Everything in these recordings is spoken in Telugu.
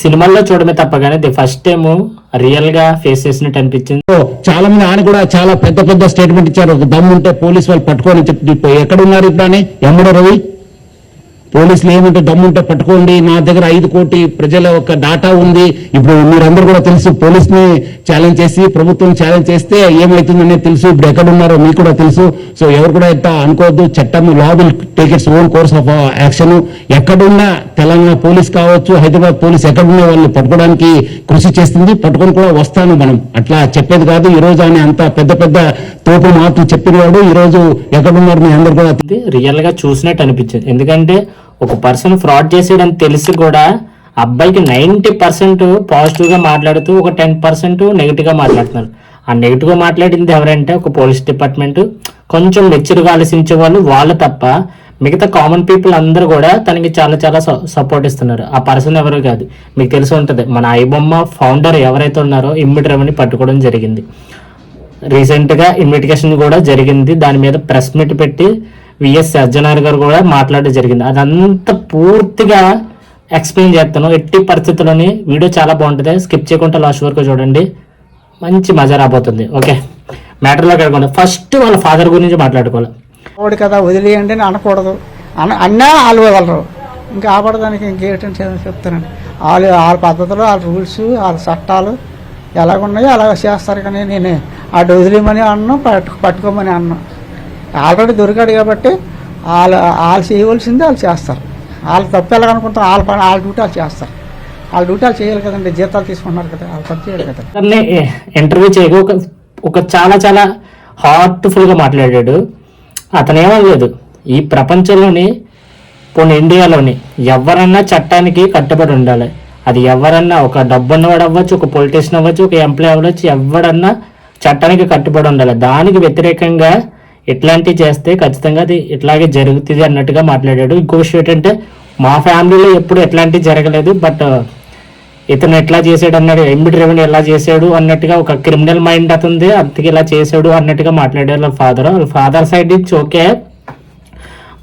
సినిమాల్లో చూడమే తప్ప కానీ ఫస్ట్ టైం రియల్ గా ఫేస్ చేసినట్టు అనిపించింది. చాలా మంది ఆయన కూడా చాలా పెద్ద పెద్ద స్టేట్మెంట్ ఇచ్చారు. ఒక దమ్ము ఉంటే పోలీసు వాళ్ళు పట్టుకోని చెప్పి ఎక్కడ ఉన్నారు ఇప్పుడు అని ఎమ్మడో రవి పోలీసులు ఏమంటే దమ్ముంటే పట్టుకోండి, నా దగ్గర 5 కోటి ప్రజల ఒక డాటా ఉంది. ఇప్పుడు మీరందరూ కూడా తెలుసు, పోలీసుని ఛాలెంజ్ చేసి ప్రభుత్వం ఛాలెంజ్ చేస్తే ఏమవుతుందనేది తెలుసు. ఇప్పుడు ఎక్కడ ఉన్నారో మీకు కూడా తెలుసు. సో ఎవరు కూడా ఇట్లా అనుకోవద్దు. చట్టం law will take its own course of action. ఎక్కడున్నా తెలంగాణ పోలీస్ కావచ్చు, హైదరాబాద్ పోలీస్ ఎక్కడున్నా వాళ్ళని పట్టుకోవడానికి కృషి చేస్తుంది. పట్టుకొని కూడా వస్తాను మనం అట్లా చెప్పేది కాదు. ఈ రోజు ఆయన అంత పెద్ద పెద్ద తోపు మాటలు చెప్పిన వాడు ఈ రోజు ఎక్కడున్నారు మీ అందరు కూడా రియల్ గా చూసినట్టు అనిపించింది. ఎందుకంటే ఒక పర్సన్ ఫ్రాడ్ చేసేయడని తెలిసి కూడా అబ్బాయికి 90% పాజిటివ్ గా మాట్లాడుతూ ఒక 10% నెగిటివ్ గా మాట్లాడుతున్నారు. ఆ నెగిటివ్ గా మాట్లాడింది ఎవరంటే ఒక పోలీస్ డిపార్ట్మెంట్, కొంచెం మెచ్యూర్గా ఆలోచించే వాళ్ళు తప్ప మిగతా కామన్ పీపుల్ అందరూ కూడా తనకి చాలా చాలా సపోర్ట్ ఇస్తున్నారు. ఆ పర్సన్ ఎవరు కాదు, మీకు తెలిసి ఉంటుంది, మన ఐబొమ్మ ఫౌండర్ ఎవరైతే ఉన్నారో ఇమ్మడి రవిని పట్టుకోవడం జరిగింది. రీసెంట్ గా ఇన్వెస్టిగేషన్ కూడా జరిగింది. దాని మీద ప్రెస్ మీట్ పెట్టి విఎస్ సజ్జనార్ గారు కూడా మాట్లాడడం జరిగింది. అదంతా పూర్తిగా ఎక్స్ప్లెయిన్ చేస్తాను. ఎట్టి పరిస్థితుల్లోని వీడియో చాలా బాగుంటుంది, స్కిప్ చేయకుండా లాస్ట్ వరకు చూడండి, మంచి మజా రాబోతుంది. ఓకే, మ్యాటర్లోకి వెళ్ళకుండా ఫస్ట్ వాళ్ళ ఫాదర్ గురించి మాట్లాడుకోవాలి. వాడు కదా వదిలేయండి అని అనకూడదు, అన్నా వాళ్ళు వదలరు. ఇంకా ఆపడదానికి ఇంకేంటంటే చెప్తానండి. వాళ్ళ పద్ధతులు, వాళ్ళ రూల్స్, వాళ్ళ చట్టాలు ఎలాగున్నాయో అలాగ చేస్తారు. కానీ నేను ఆడు వదిలేమని అన్నాను, పట్టుకోమని అన్నాను. ఆల్రెడీ దొరికాడు కాబట్టి వాళ్ళు చేయవలసింది వాళ్ళు చేస్తారు. వాళ్ళు తప్పు ఎలాగనుకుంటారు, వాళ్ళ డ్యూటీ వాళ్ళు చేస్తారు. వాళ్ళ డ్యూటీ వాళ్ళు చేయాలి కదండి, జీతాలు తీసుకుంటున్నారు కదా, వాళ్ళు తప్పు చేయాలి కదా. ఇంటర్వ్యూ చేయగా ఒక చాలా చాలా హార్ట్ఫుల్ గా మాట్లాడాడు. అతనేమో లేదు, ఈ ప్రపంచంలోని పోనీ ఇండియాలోని ఎవరన్నా చట్టానికి కట్టుబడి ఉండాలి. అది ఎవరన్నా ఒక డబ్బున్నవాడు అవ్వచ్చు, ఒక పొలిటీషియన్ అవ్వచ్చు, ఒక ఎంప్లాయ్ అవ్వచ్చు, ఎవడన్నా చట్టానికి కట్టుబడి ఉండాలి. దానికి వ్యతిరేకంగా ఇట్లాంటివి చేస్తే ఖచ్చితంగా అది ఇట్లాగే జరుగుతుంది అన్నట్టుగా మాట్లాడాడు. ఇంకో విషయం ఏంటంటే మా ఫ్యామిలీలో ఎప్పుడు ఎట్లాంటివి జరగలేదు, బట్ ఇతను ఎట్లా చేశాడు అన్నాడు, ఎంబిడి రెవెన్యూ ఎలా చేశాడు అన్నట్టుగా, ఒక క్రిమినల్ మైండ్ అతనిది, అంతకి ఇలా చేశాడు అన్నట్టుగా మాట్లాడారు వాళ్ళ ఫాదర్ సైడ్ నుంచి. ఓకే,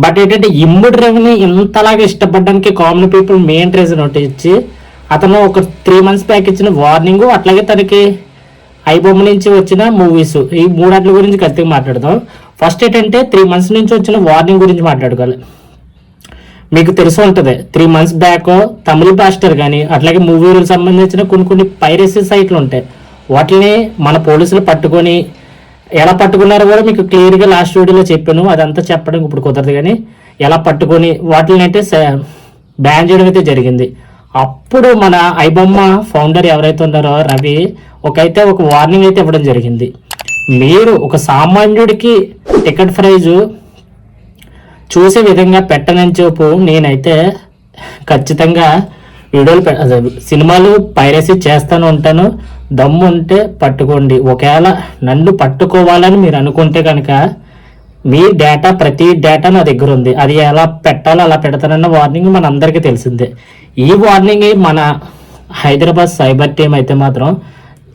బట్ ఏంటంటే ఇమ్మడి రెవెన్యూ ఇంతలాగా ఇష్టపడడానికి కామన్ పీపుల్ మెయిన్ రీజన్ ఒకటి ఇచ్చి, అతను ఒక 3 months బ్యాక్ ఇచ్చిన వార్నింగ్, అట్లాగే తనకి ఐబొమ్మ నుంచి వచ్చిన మూవీస్, ఈ 3 గురించి ఖచ్చితంగా మాట్లాడదాం. ఫస్ట్ ఏంటంటే 3 months నుంచి వచ్చిన వార్నింగ్ గురించి మాట్లాడుకోవాలి. మీకు తెలిసి ఉంటుంది, 3 months బ్యాక్ తమిళ పాస్టర్ కానీ అట్లాగే మూవీలకు సంబంధించిన కొన్ని పైరసీ సైట్లు ఉంటాయి. వాటిని మన పోలీసులు పట్టుకొని ఎలా పట్టుకున్నారో కూడా మీకు క్లియర్గా లాస్ట్ వీడియోలో చెప్పాను. అదంతా చెప్పడం ఇప్పుడు కుదరదు, కానీ ఎలా పట్టుకొని వాటిని అయితే బ్యాన్ చేయడం అయితే జరిగింది. అప్పుడు మన ఐబొమ్మ ఫౌండర్ ఎవరైతే ఉన్నారో రవి ఒక వార్నింగ్ అయితే ఇవ్వడం జరిగింది. మీరు ఒక సామాన్యుడికి టికెట్ ప్రైజు చూసే విధంగా పెట్టనని చెప్పు, నేనైతే ఖచ్చితంగా సినిమాలు పైరసీ చేస్తాను ఉంటాను. దమ్ము ఉంటే పట్టుకోండి. ఒకవేళ నన్ను పట్టుకోవాలని మీరు అనుకుంటే కనుక మీ డేటా, ప్రతి డేటా నా దగ్గర ఉంది. అది ఎలా పెట్టాలో అలా పెడతానన్న వార్నింగ్ మన అందరికీ తెలిసిందే. ఈ వార్నింగ్ మన హైదరాబాద్ సైబర్ టీం అయితే మాత్రం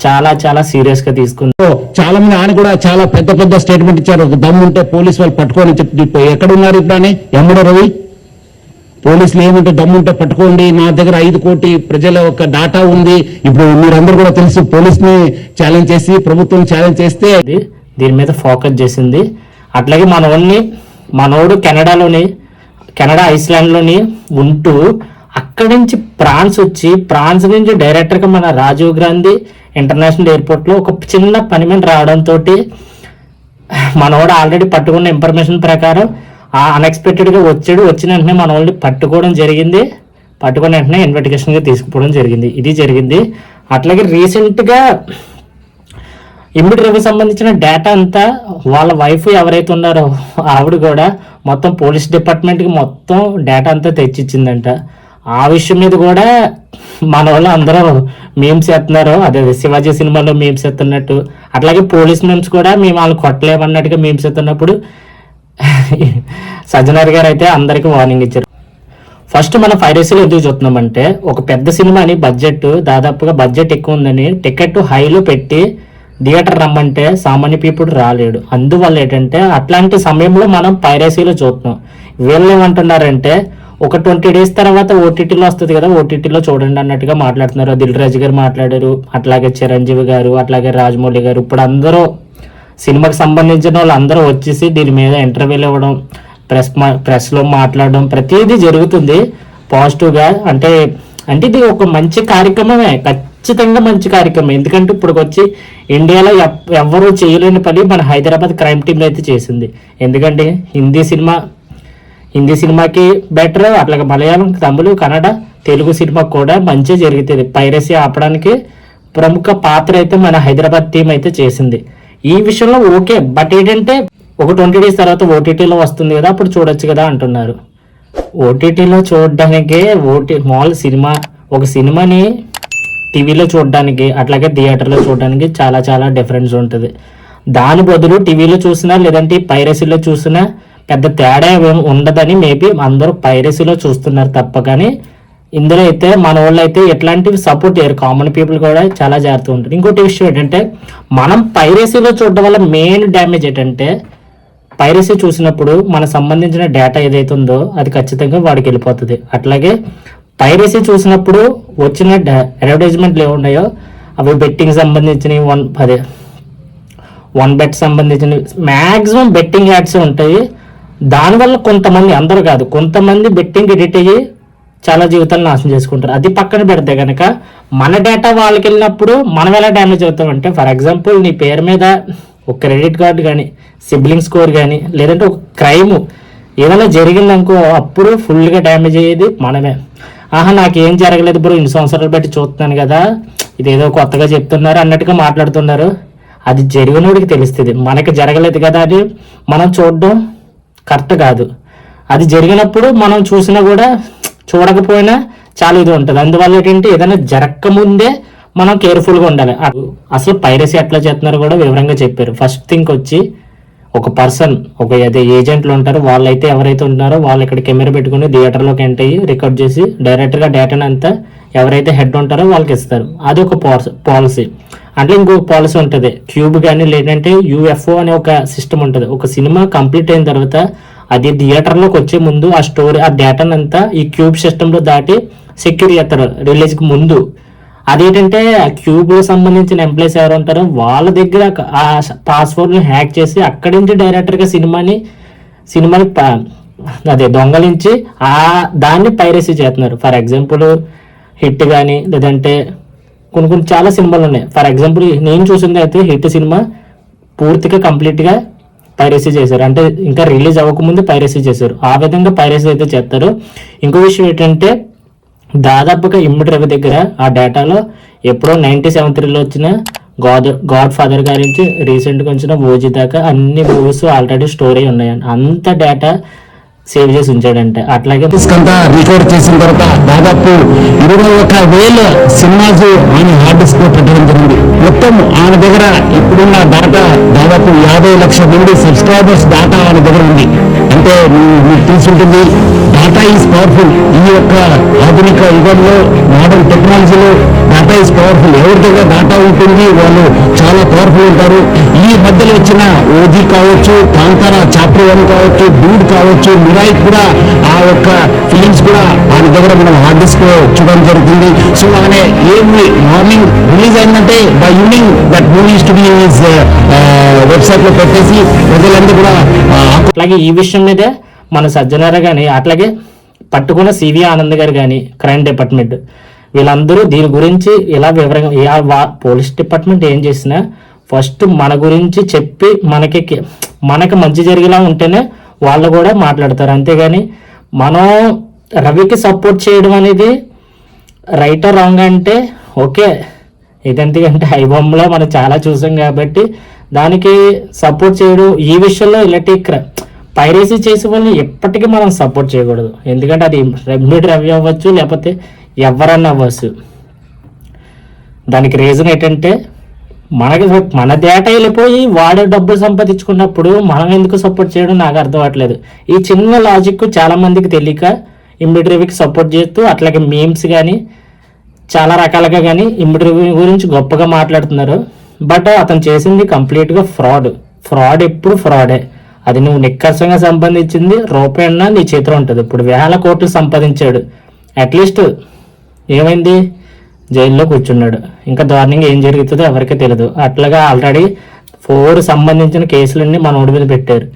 చాలా చాలా సీరియస్ గా తీసుకుంది. చాలా మంది ఆయన కూడా చాలా పెద్ద పెద్ద స్టేట్మెంట్ ఇచ్చారు. ఒక దమ్ము ఉంటే పోలీసు వాళ్ళు పట్టుకోని చెప్పి ఎక్కడ ఉన్నారు ఇప్పుడు అని ఎమ్మడో రవి పోలీసులు ఏమంటే దమ్ముంటే పట్టుకోండి, నా దగ్గర 5 కోటి ప్రజల ఒక డాటా ఉంది. ఇప్పుడు మీరందరూ కూడా తెలుసు, పోలీసుని ఛాలెంజ్ చేసి ప్రభుత్వం ఛాలెంజ్ చేస్తే దీని మీద ఫోకస్ చేసింది. అట్లాగే మనోడు కెనడా ఐస్లాండ్లోని ఉంటూ అక్కడి నుంచి ఫ్రాన్స్ నుంచి డైరెక్టర్గా మన రాజీవ్ గాంధీ ఇంటర్నేషనల్ ఎయిర్పోర్ట్లో ఒక చిన్న పని మీద రావడంతో మనోడు ఆల్రెడీ పట్టుకున్న ఇన్ఫర్మేషన్ ప్రకారం అన్ఎక్స్పెక్టెడ్గా వచ్చిన వెంటనే మన వాళ్ళని పట్టుకోవడం జరిగింది. పట్టుకున్న వెంటనే ఇన్వెస్టిగేషన్గా తీసుకుపోవడం జరిగింది. ఇది జరిగింది. అట్లాగే రీసెంట్గా ఇమ్మడి రవి సంబంధించిన డేటా అంతా వాళ్ళ వైఫ్ ఎవరైతే ఉన్నారో ఆవిడ కూడా మొత్తం పోలీస్ డిపార్ట్మెంట్కి మొత్తం డేటా అంతా తెచ్చిచ్చిందంట. ఆ విషయం మీద కూడా మన వాళ్ళు అందరూ మీమ్స్ ఎత్తున్నారు. అదే శివాజీ సినిమాలో మీమ్స్ ఎత్తున్నట్టు, అట్లాగే పోలీస్ మీమ్స్ కూడా మేము వాళ్ళు కొట్టలేమన్నట్టుగా మీమ్స్ ఎత్తున్నప్పుడు సజ్జనార్ గారు అయితే అందరికీ వార్నింగ్ ఇచ్చారు. ఫస్ట్ మనం పైరసీలు ఎందుకు చూస్తున్నామంటే, ఒక పెద్ద సినిమాని దాదాపుగా బడ్జెట్ ఎక్కువ ఉందని టికెట్ హైలో పెట్టి థియేటర్ రమ్మంటే సామాన్య పీపుల్ రాలేడు. అందువల్ల ఏంటంటే అట్లాంటి సమయంలో మనం పైరసీలు చూస్తున్నాం. వీళ్ళు ఏమంటున్నారంటే ఒక 20 days తర్వాత ఓటీటీలో వస్తుంది కదా, ఓటీటీలో చూడండి అన్నట్టుగా మాట్లాడుతున్నారు. దిల్ రాజు గారు మాట్లాడారు, అట్లాగే చిరంజీవి గారు, అట్లాగే రాజమౌళి గారు. ఇప్పుడు అందరూ సినిమాకి సంబంధించిన వాళ్ళు అందరూ వచ్చేసి దీని మీద ఇంటర్వ్యూలు ఇవ్వడం, ప్రెస్లో మాట్లాడడం ప్రతిదీ జరుగుతుంది పాజిటివ్గా. అంటే ఇది ఒక మంచి కార్యక్రమమే, ఖచ్చితంగా మంచి కార్యక్రమం. ఎందుకంటే ఇప్పుడు వచ్చి ఇండియాలో ఎవ్వరూ చేయలేని పని మన హైదరాబాద్ క్రైమ్ టీమ్ అయితే చేసింది. ఎందుకంటే హిందీ సినిమాకి బెటర్, అట్లాగే మలయాళం, తమిళ, కన్నడ, తెలుగు సినిమాకి కూడా మంచి జరుగుతుంది. పైరసీ ఆపడానికి ప్రముఖ పాత్ర అయితే మన హైదరాబాద్ టీం అయితే చేసింది. ఈ విషయంలో ఓకే, బట్ ఏంటంటే ఒక 20 days తర్వాత ఓటీటీలో వస్తుంది కదా, అప్పుడు చూడొచ్చు కదా అంటున్నారు. ఓటీటీలో చూడడానికే మామూలు ఒక సినిమాని టీవీలో చూడడానికి అట్లాగే థియేటర్లో చూడడానికి చాలా చాలా డిఫరెన్స్ ఉంటుంది. దాని బదులు టీవీలో చూసినా లేదంటే పైరసీలో చూసినా పెద్ద తేడా ఏమి ఉండదని మేబీ అందరూ పైరసీలో చూస్తున్నారు తప్ప, కానీ ఇందులో అయితే మన వాళ్ళు అయితే ఎట్లాంటివి సపోర్ట్ చేయరు. కామన్ పీపుల్ కూడా చాలా జాగ్రత్తగా ఉంటారు. ఇంకోటి విషయం ఏంటంటే మనం పైరసీలో చూడడం వల్ల మెయిన్ డ్యామేజ్ ఏంటంటే పైరసీ చూసినప్పుడు మనకు సంబంధించిన డేటా ఏదైతే ఉందో అది ఖచ్చితంగా వాడికి వెళ్ళిపోతుంది. అట్లాగే పైరసీ చూసినప్పుడు వచ్చిన అడ్వర్టైజ్మెంట్లు ఏమున్నాయో అవి బెట్టింగ్ సంబంధించినవి వన్ బెట్ సంబంధించినవి మ్యాక్సిమం బెట్టింగ్ యాడ్స్ ఉంటాయి. దానివల్ల కొంతమంది, అందరూ కాదు, కొంతమంది బెట్టింగ్ ఎడిట్ అయ్యి చాలా జీవితాలను నాశనం చేసుకుంటారు. అది పక్కన పెడితే కనుక మన డేటా వాళ్ళకి వెళ్ళినప్పుడు మనం ఎలా డ్యామేజ్ అవుతామంటే, ఫర్ ఎగ్జాంపుల్ నీ పేరు మీద ఒక క్రెడిట్ కార్డు కానీ, సిబ్లింగ్ స్కోర్ కానీ, లేదంటే ఒక క్రైమ్ ఏదైనా జరిగిందనుకో అప్పుడు ఫుల్గా డ్యామేజ్ అయ్యేది మనమే. నాకేం జరగలేదు బ్రో, ఇన్ని సంవత్సరాలు బట్టి చూస్తున్నాను కదా, ఇదేదో కొత్తగా చెప్తున్నారు అన్నట్టుగా మాట్లాడుతున్నారు. అది జరిగినోడికి తెలుస్తుంది. మనకి జరగలేదు కదా అని మనం చూడడం కరెక్ట్ కాదు. అది జరిగినప్పుడు మనం చూసినా కూడా చూడకపోయినా చాలా ఇది ఉంటుంది. అందువల్ల ఏంటంటే ఏదైనా జరగకముందే మనం కేర్ఫుల్గా ఉండాలి. అసలు పైరసీ ఎట్లా చేస్తున్నారో కూడా వివరంగా చెప్పారు. ఫస్ట్ థింగ్ వచ్చి ఒక పర్సన్, అదే ఏజెంట్లు ఉంటారు, వాళ్ళైతే ఎవరైతే ఉన్నారో వాళ్ళు ఇక్కడ కెమెరా పెట్టుకుని థియేటర్లోకి ఎంటర్ అయ్యి రికార్డ్ చేసి డైరెక్ట్గా డేటాను అంతా ఎవరైతే హెడ్ ఉంటారో వాళ్ళకి ఇస్తారు. అది ఒక పాలసీ. అంటే ఇంకొక పాలసీ ఉంటుంది, క్యూబ్ కానీ లేదంటే యూఎఫ్ఓ అనే ఒక సిస్టమ్ ఉంటుంది. ఒక సినిమా కంప్లీట్ అయిన తర్వాత అది థియేటర్లోకి వచ్చే ముందు ఆ డేటాను అంతా ఈ క్యూబ్ సిస్టంలో దాటి సెక్యూర్ చేస్తారు రిలీజ్కి ముందు. అదేంటంటే ఆ క్యూబ్ సంబంధించిన ఎంప్లాయీస్ ఎవరు ఉంటారో వాళ్ళ దగ్గర ఆ పాస్వర్డ్ని హ్యాక్ చేసి అక్కడి నుంచి డైరెక్టర్గా సినిమాని దొంగలించి దాన్ని పైరసీ చేస్తున్నారు. ఫర్ ఎగ్జాంపుల్ హిట్ కానీ లేదంటే కొన్ని చాలా సినిమాలు ఉన్నాయి. ఫర్ ఎగ్జాంపుల్ నేను చూసింది అయితే హిట్ సినిమా పూర్తిగా కంప్లీట్గా పైరసీ చేశారు. అంటే ఇంకా రిలీజ్ అవ్వకముందు పైరసీ చేశారు. ఆ విధంగా పైరసీ అయితే చేస్తారు. ఇంకో విషయం ఏంటంటే దాదాపుగా ఇమ్మడి రవి దగ్గర ఆ డేటాలో ఎప్పుడో 1973లో వచ్చిన గాడ్ ఫాదర్ గారి నుంచి రీసెంట్గా వచ్చిన ఓజీ దాకా అన్ని మూవీస్ ఆల్రెడీ స్టోర్ అయి ఉన్నాయండి. అంత డేటా సేవ్ చేసి ఉంచాడంటే. అట్లాగే రికార్డ్ చేసిన తర్వాత దాదాపు 21,000 సినిమాస్ ఆయన హార్డ్ డిస్క్ లో పెట్టడం జరిగింది. మొత్తం ఆయన దగ్గర ఇప్పుడున్న డేటా దాదాపు 50 లక్షల మంది సబ్స్క్రైబర్స్ డేటా ఆయన దగ్గర ఉంది. అంటే మీకు తెలుసుంటుంది, డేటా ఈజ్ పవర్ఫుల్. ఈ యొక్క ఆధునిక యుగంలో మోడర్న్ టెక్నాలజీలో డేటా ఈజ్ పవర్ఫుల్. ఎవరి దగ్గర డేటా ఉంటుంది వాళ్ళు చాలా పవర్ఫుల్ ఉంటారు. ఈ మధ్యలో వచ్చిన ఓజీ కావచ్చు, కాంతారా చాప్టర్ 1 కావచ్చు, డూడ్ కావచ్చు, మిరాయి కూడా ఆ యొక్క ఫిలిమ్స్ కూడా ఆయన దగ్గర మనం హార్డ్ డిస్క్ లో చూడడం జరుగుతుంది. సో ఆయన ఏమి మార్నింగ్ రిలీజ్ అయిందంటే by evening that movies to be website లో పెట్టేసి ప్రజలందరూ కూడా. అట్లాగే ఈ విషయం మీద మన సజ్జనారా కానీ అట్లాగే పట్టుకున్న సివి ఆనంద్ గారు కానీ క్రైమ్ డిపార్ట్మెంట్ వీళ్ళందరూ దీని గురించి ఇలా వివరంగా పోలీస్ డిపార్ట్మెంట్ ఏం చేసినా ఫస్ట్ మన గురించి చెప్పి మనకి మంచి జరిగేలా ఉంటేనే వాళ్ళు కూడా మాట్లాడతారు. అంతేగాని మనం రవికి సపోర్ట్ చేయడం అనేది రైట్ ఆర్ రాంగ్ అంటే ఓకే, ఇదంతకంటే ఐబొమ్మలో మనం చాలా చూసాం కాబట్టి దానికి సపోర్ట్ చేయడం ఈ విషయంలో ఇలాంటి పైరసీ చేసే వాళ్ళని ఎప్పటికీ మనం సపోర్ట్ చేయకూడదు. ఎందుకంటే అది రవి అవ్వచ్చు లేకపోతే ఎవరన్నా అవ్వచ్చు. దానికి రీజన్ ఏంటంటే మన డేటా వెళ్ళిపోయి వాడే డబ్బులు సంపాదించుకున్నప్పుడు మనం ఎందుకు సపోర్ట్ చేయడం నాకు అర్థం అవ్వట్లేదు. ఈ చిన్న లాజిక్ చాలా మందికి తెలియక ఇమ్మడి రవికి సపోర్ట్ చేస్తూ అట్లాగే మీమ్స్ కానీ చాలా రకాలుగా కానీ ఇమ్మడి రవి గురించి గొప్పగా మాట్లాడుతున్నారు. బట్ అతను చేసింది కంప్లీట్గా ఫ్రాడ్ ఎప్పుడు ఫ్రాడే. అది నువ్వు నిక్కర్షంగా సంపాదించింది రూపాయి అన్నా నీ చేతిలో ఉంటుంది. ఇప్పుడు వేల కోట్లు సంపాదించాడు, అట్లీస్ట్ ఏమైంది, జైల్లో కూర్చున్నాడు. ఇంకా దారుణంగా ఏం జరుగుతుందో ఎవరికీ తెలియదు. అట్లాగా ఆల్రెడీ 4 సంబంధించిన కేసులన్నీ మన ఊడి మీద పెట్టారు,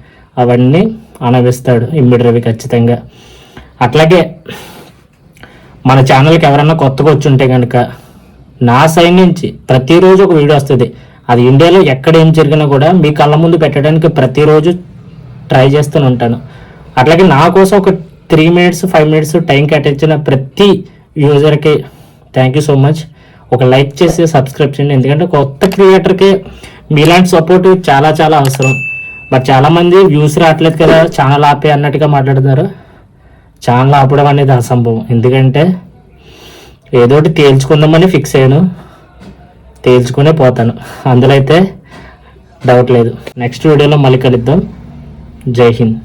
అవన్నీ అనవిస్తాడు ఇమ్మిడి రవి ఖచ్చితంగా. అట్లాగే మన ఛానల్కి ఎవరన్నా కొత్తగా వచ్చి ఉంటే కనుక నా సైడ్ నుంచి ప్రతిరోజు ఒక వీడియో వస్తుంది. అది ఇండియాలో ఎక్కడ ఏం జరిగినా కూడా మీ కళ్ళ ముందు పెట్టడానికి ప్రతిరోజు ట్రై చేస్తూనే ఉంటాను. అట్లాగే నా కోసం ఒక 3 minutes 5 minutes టైం కేటాయించిన ప్రతి యూజర్కి థ్యాంక్ యూ సో మచ్. ఒక లైక్ చేసి సబ్స్క్రైబ్ చేయండి, ఎందుకంటే కొత్త క్రియేటర్కి మీలాంటి సపోర్ట్ చాలా చాలా అవసరం. బట్ చాలామంది వ్యూస్ రావట్లేదు కదా ఛానల్ ఆపే అన్నట్టుగా మాట్లాడుతున్నారు. ఛానల్ ఆపడం అనేది అసంభవం, ఎందుకంటే ఏదోటి తేల్చుకుందామని ఫిక్స్ అయ్యాను, తేల్చుకునే పోతాను, అందులో అయితే డౌట్ లేదు. నెక్స్ట్ వీడియోలో మళ్ళీ కలుద్దాం. జై హింద్.